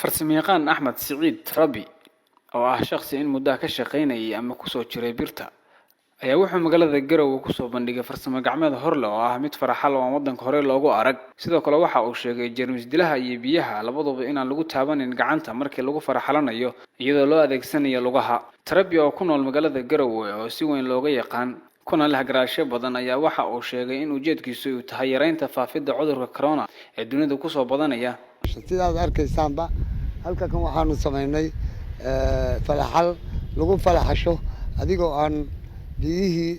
farsamayaqaan Axmed Siciid Rabi oo ah shakhsi in muddo ka shaqeynayay ama ku soo jiray birta ayaa wuxuu magaalada Garowe ku soo bandhigay farsamo gacmeed hor leh oo ah mid faraxal oo wadanka hore loogu arag sidoo kale waxa uu sheegay jeermis dilaha iyo biyaha labaduba inaan lagu taabanin gacanta markii lagu faraxalanayo iyadoo loo adeegsanayo lugaha Rabi oo ku nool magaalada Garowe oo si weyn looga yaqaan kuna leh garaasho badan ayaa waxa uu sheegay in ujeedkiisu uu tahay yareynta faafidda cudurka corona ee dunida ku soo badanaya sidaad arkaysaanba halkan waxaanu sameynay falaxal lagu falaxasho adigoo aan biyihii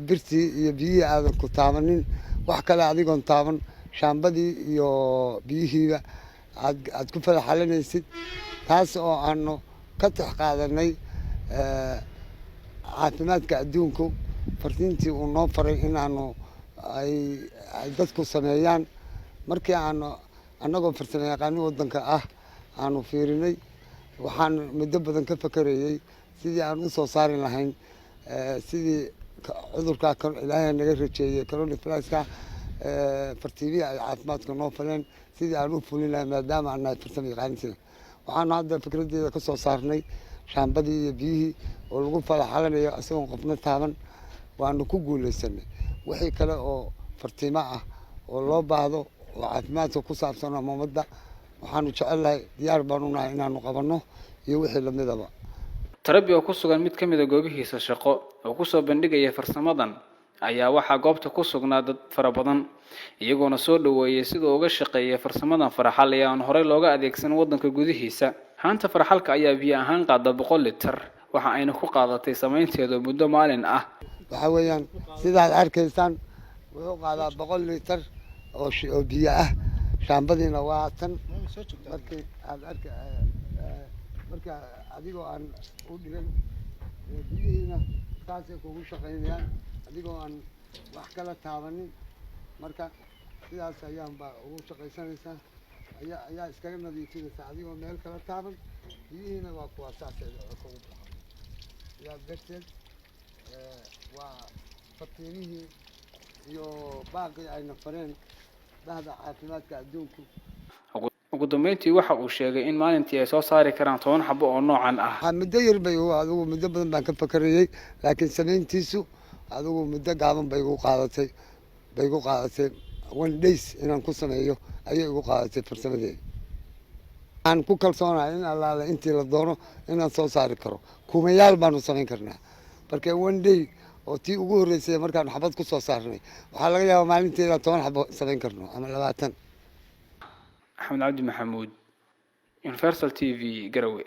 birtii iyo biyihii aadan ku taabanin wax kale adigoon taaban shaambadii iyo biyihiiba aad ku falaxalanaysid taas oo aanu ka tix qaadanay caafimaadka adduunku fartiintii uu noo faray inaanu ay dadku sameeyaan markii aanu annagoo farsamayaqaano wadanka ah aanu fiirinay waxaan muddo badan ka fakarayay sidii aan u soo saari lahayn sidii cudurka ilaahay naga rajeeyay coronavirus-ka fartiimihii ay caafimaadka noo faleen sidii aan u fulin lahayn maadaama aan nahay farsamayaqaaniintii waxaanu hadda fikradeeda ka soo saarnay shaambadii iyo biyihii oo lagu falaxalanayo isagoon qofna taaban waanu ku guulaysanay wixii kale oo fartiimo ah oo loo baahdo oo caafimaadka ku saabsan ama ummadda waxaanu jecelahay diyaar baanu nahay inaanu qabanno iyo wixii lamidaba Rabi oo ku sugan mid ka mid ah goobihiisa shaqo oo ku soo bandhigaya farsamadan ayaa waxa goobta ku sugnaa dad fara badan iyagoona soo dhaweeyay sidoo uga shaqeeyay farsamadan faraxal ee aan hore looga adeegsan wadanka gudihiisa haanta faraxalka ayaa biyo ahaan qaada 100 litir waxa ayna ku qaadatay sameynteedu muddo maalin ah waxa weeyaan sidaad arkaysaan wuxuu qaadaa 100 litir oo biyo ah shaambadiina waa tan markii aad marka adigoo aan u dhigan biyihiina taasay kugu shaqeynayaan adigoo aan wax kala taabanin marka sidaas ayaan baa ugu shaqaysanaysaa ayaa iskaga nadiifinaysaa adigoo meel kala taaban biyihiina waa kuwa saasay kugu baxo yaa darteed waa fartiimihii iyo baaqii ayna fareen bahda caafimaadka adduunku ugu dambeyntii waxa uu sheegay in maalintii ay soo saari karaan 10 xabo oo noocan ah muddo yar bay adigu muddo badan baan ka fakarayay laakiin sameyntiisu adigu muddo gaaban bay igu qaadatay 1 days inaan ku sameeyo ayay igu qaadatay farsamadeeda aan ku kalsoonahay in allaala intii la doono inaan soo saari karo kumayaal baanu samayn karnaa marka 1 day oo tii ugu horeysay markaan xabad ku soo saarnay waxaa laga yaabaa maalinteeda 10 xabo samayn karno ama 20 أحمد عبد محمود Universal TV Garowe